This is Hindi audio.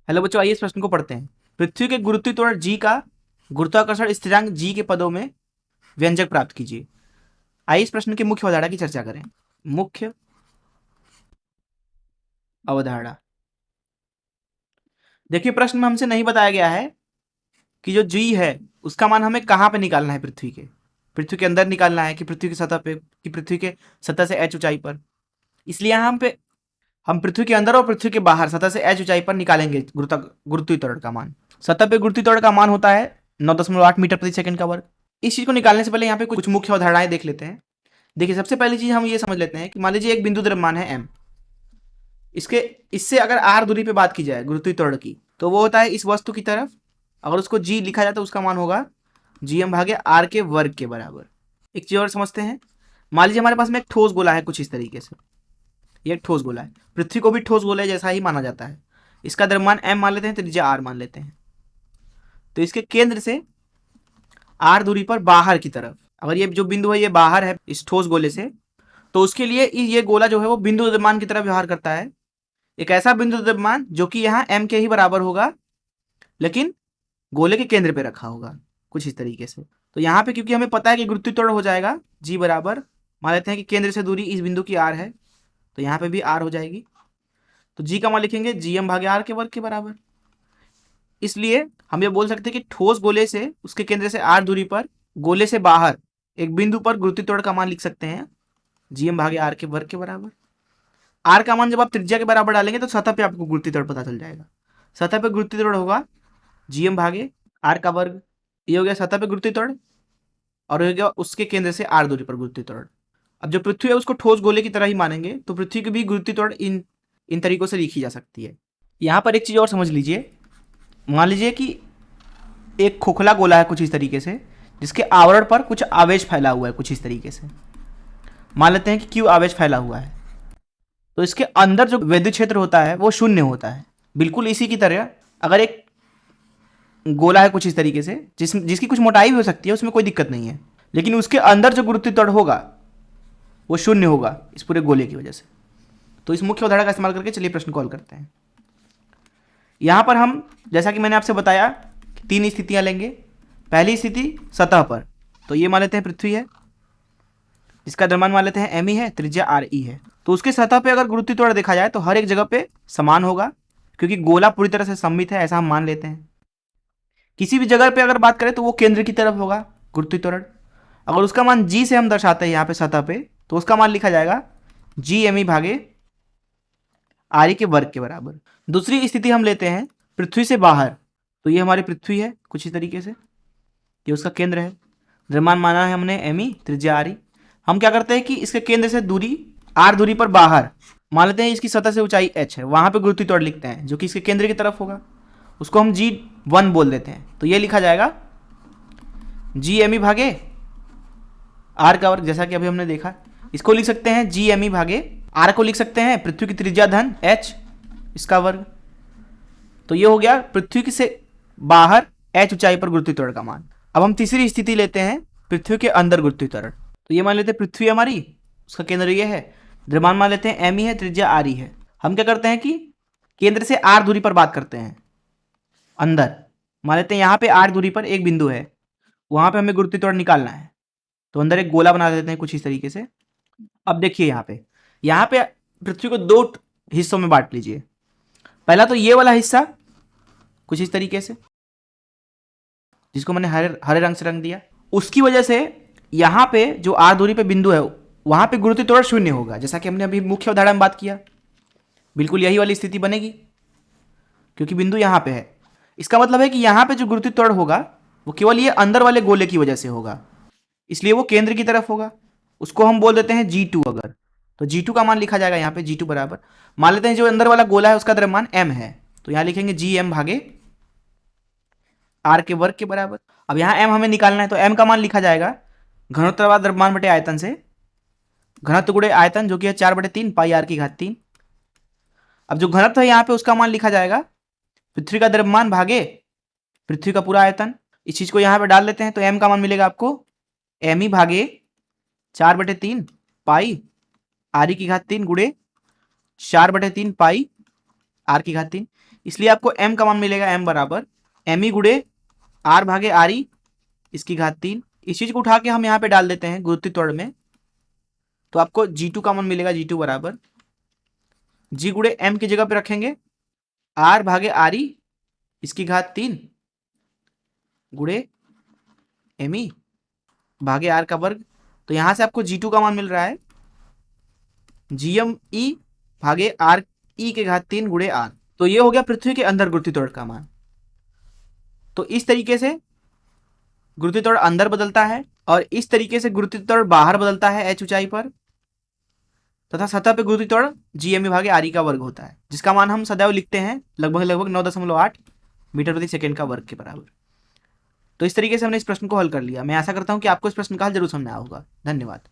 हेलो बच्चों, आइए इस प्रश्न को पढ़ते हैं। पृथ्वी के गुरुत्वीय त्वरण g का गुरुत्वाकर्षण स्थिरांक g के पदों में व्यंजक प्राप्त कीजिए। आइए इस प्रश्न की मुख्य अवधारणा की चर्चा करें। मुख्य अवधारणा, देखिए प्रश्न में हमसे नहीं बताया गया है कि जो g है उसका मान हमें कहाँ पे निकालना है। पृथ्वी के अंदर निकालना है कि पृथ्वी की सतह पे, कि पृथ्वी के सतह से h ऊंचाई पर। इसलिए हम पृथ्वी के अंदर और पृथ्वी के बाहर सतह से h ऊंचाई पर निकालेंगे गुरुत्वीय त्वरण का मान। सतह पे गुरुत्वीय त्वरण का मान होता है 9.8 मीटर प्रति सेकंड का वर्ग। इस चीज को निकालने से पहले यहाँ पे कुछ मुख्य अवधारणाएं देख लेते हैं। देखिए, सबसे पहली चीज हम ये समझ लेते हैं कि मान लीजिए एक बिंदु द्रव्यमान है m। इससे अगर r दूरी पे बात की जाए गुरुत्वीय त्वरण की, तो वो होता है इस वस्तु की तरफ। अगर उसको g लिखा जाए तो उसका मान होगा gm भागे r के वर्ग के बराबर। एक चीज और समझते हैं। मान लीजिए हमारे पास में एक ठोस गोला है कुछ इस तरीके से। ये एक ठोस गोला है, पृथ्वी को भी ठोस गोले जैसा ही माना जाता है। इसका द्रव्यमान m मान लेते हैं, त्रिज्या r मान लेते हैं। तो इसके केंद्र से r दूरी पर बाहर की तरफ, अगर ये जो बिंदु है ये बाहर है इस ठोस गोले से, तो उसके लिए ये गोला जो है वो बिंदु द्रव्यमान की तरफ व्यवहार करता है। एक ऐसा बिंदु द्रव्यमान जो कि यहाँ m के ही बराबर होगा, लेकिन गोले के केंद्र पे रखा होगा कुछ इस तरीके से। तो यहाँ पे क्योंकि हमें पता है कि गुरुत्वीय त्वरण हो जाएगा g बराबर, मान लेते हैं कि केंद्र से दूरी इस बिंदु की r है, तो यहाँ पे भी r हो जाएगी। तो g का मान लिखेंगे gm भागे r के वर्ग के बराबर। इसलिए हम ये बोल सकते हैं कि ठोस गोले से उसके केंद्र से r दूरी पर गोले से बाहर एक बिंदु पर गुरुत्वीय त्वरण का मान लिख सकते हैं gm भागे r के वर्ग के बराबर। r का मान जब आप त्रिज्या के बराबर डालेंगे तो सतह पे आपको गुरुत्वीय त्वरण पता चल जाएगा। सतह पे गुरुत्वीय त्वरण होगा gm भागे r का वर्ग। ये हो गया सतह पे गुरुत्वीय त्वरण, और हो गया उसके केंद्र से r दूरी पर गुरुत्वीय त्वरण। अब जो पृथ्वी है उसको ठोस गोले की तरह ही मानेंगे, तो पृथ्वी की भी गुरुत्वीय त्वरण इन तरीकों से लिखी जा सकती है। यहाँ पर एक चीज और समझ लीजिए। मान लीजिए कि एक खोखला गोला है कुछ इस तरीके से, जिसके आवरण पर कुछ आवेश फैला हुआ है कुछ इस तरीके से। मान लेते हैं कि Q आवेश फैला हुआ है, तो इसके अंदर जो विद्युत क्षेत्र होता है वो शून्य होता है। बिल्कुल इसी की तरह अगर एक गोला है कुछ इस तरीके से, जिसकी कुछ मोटाई भी हो सकती है, उसमें कोई दिक्कत नहीं है, लेकिन उसके अंदर जो गुरुत्वीय त्वरण होगा वो शून्य होगा इस पूरे गोले की वजह से। तो इस मुख्य अवधारणा का इस्तेमाल करके चलिए प्रश्न को हल करते हैं। यहां पर हम, जैसा कि मैंने आपसे बताया, 3 स्थितियां लेंगे। पहली स्थिति सतह पर, तो ये मान लेते हैं पृथ्वी है, इसका द्रव्यमान मान लेते हैं m ही है, त्रिज्या r e है। तो उसके सतह पे अगर गुरुत्वीय त्वरण देखा जाए तो हर एक जगह पे समान होगा, क्योंकि गोला पूरी तरह से सममित है, ऐसा हम मान लेते हैं। किसी भी जगह पे अगर बात करें तो वो केंद्र की तरफ होगा गुरुत्वीय त्वरण। अगर उसका मान g से हम दर्शाते हैं यहाँ पे सतह पे, तो उसका मान लिखा जाएगा gm भागे r के वर्ग के बराबर। दूसरी स्थिति हम लेते हैं पृथ्वी से बाहर, तो ये हमारी पृथ्वी है कुछ इस तरीके से, ये उसका केंद्र है। द्रव्यमान माना है हमने m, त्रिज्या r। हम क्या करते हैं कि इसके केंद्र से दूरी r दूरी पर बाहर मान लेते हैं इसकी सतह से ऊंचाई h है, वहां पे गुरुत्वीय त्वरण लिखते हैं जो कि इसके केंद्र की तरफ होगा, उसको हम g1 बोल देते हैं। तो ये लिखा जाएगा gm भागे r का वर्ग, जैसा कि अभी हमने देखा। इसको लिख सकते हैं gm भागे r को लिख सकते हैं पृथ्वी की त्रिज्या धन h, इसका वर्ग। तो ये हो गया पृथ्वी से बाहर h ऊंचाई पर गुरुत्वीय त्वरण का मान। अब हम तीसरी स्थिति लेते हैं पृथ्वी के अंदर गुरुत्वीय त्वरण। तो ये मान लेते हैं पृथ्वी हमारी, उसका केंद्र ये है, द्रव्यमान मान लेते हैं m ही है, त्रिज्या r ही है। हम क्या करते हैं कि केंद्र से r दूरी पर बात करते हैं। अंदर मान लेते हैं यहाँ पे r दूरी पर एक बिंदु है, वहां पे हमें गुरुत्वीय त्वरण निकालना है। तो अंदर एक गोला बना देते हैं कुछ इस तरीके से। अब देखिए यहाँ पे पृथ्वी को 2 हिस्सों में बांट लीजिए। पहला तो ये वाला हिस्सा कुछ इस तरीके से, जिसको मैंने हरे रंग से रंग दिया। उसकी वजह से यहाँ पे जो r दूरी पे बिंदु है वहां पे गुरुत्वीय त्वरण शून्य होगा, जैसा कि हमने अभी मुख्य अवधारणा में बात किया। बिल्कुल यही वाली स्थिति बनेगी क्योंकि बिंदु यहाँ पे है। इसका मतलब है कि यहाँ पे जो गुरुत्वीय त्वरण होगा वो केवल ये अंदर वाले गोले की वजह से होगा, इसलिए वो केंद्र की तरफ होगा। उसको हम बोल देते हैं g2। अगर तो g2 का मान लिखा जाएगा यहाँ पे g2 बराबर, मान लेते हैं जो अंदर वाला गोला है उसका द्रव्यमान m है, तो यहाँ लिखेंगे gm भागे r के वर्ग के बराबर। अब यहाँ m हमें निकालना है, तो m का मान लिखा जाएगा घनत्व द्रव्यमान बटे आयतन से, घनत्व गुणे आयतन जो कि है 4/3 पाई r की घात 3। अब जो घनत्व है यहाँ पे उसका मान लिखा जाएगा पृथ्वी का द्रव्यमान भागे पृथ्वी का पूरा आयतन। इस चीज को यहाँ पे डाल लेते हैं, तो m का मान मिलेगा आपको m ही भागे 4/3 पाई r की घात 3 गुणे 4/3 पाई r की घात 3। इसलिए आपको m का मान मिलेगा m बराबर mi गुणे r भागे ri इसकी घात 3। इस चीज को उठा के हम यहाँ पे डाल देते हैं गुरुत्वीय त्वरण में, तो आपको g2 का मान मिलेगा g2 बराबर g गुणे m की जगह पे रखेंगे r भागे ri इसकी घात 3 गुणे mi भागे r का वर्ग। तो यहां से आपको g2 का मान मिल रहा है gme भागे r e के घात 3 गुणे r। तो ये हो गया पृथ्वी के अंदर गुरुत्वीय त्वरण का मान। तो इस तरीके से गुरुत्वीय त्वरण अंदर बदलता है और इस तरीके से गुरुत्वीय त्वरण बाहर बदलता है h ऊंचाई पर, तथा सतह पे गुरुत्वीय त्वरण gme भागे r e का वर्ग होता है, जिसका मान हम सदैव लिखते हैं लगभग 9.8 मीटर प्रति सेकेंड का वर्ग के बराबर। तो इस तरीके से हमने इस प्रश्न को हल कर लिया। मैं आशा करता हूं कि आपको इस प्रश्न का हल जरूर समझ में आया होगा। धन्यवाद।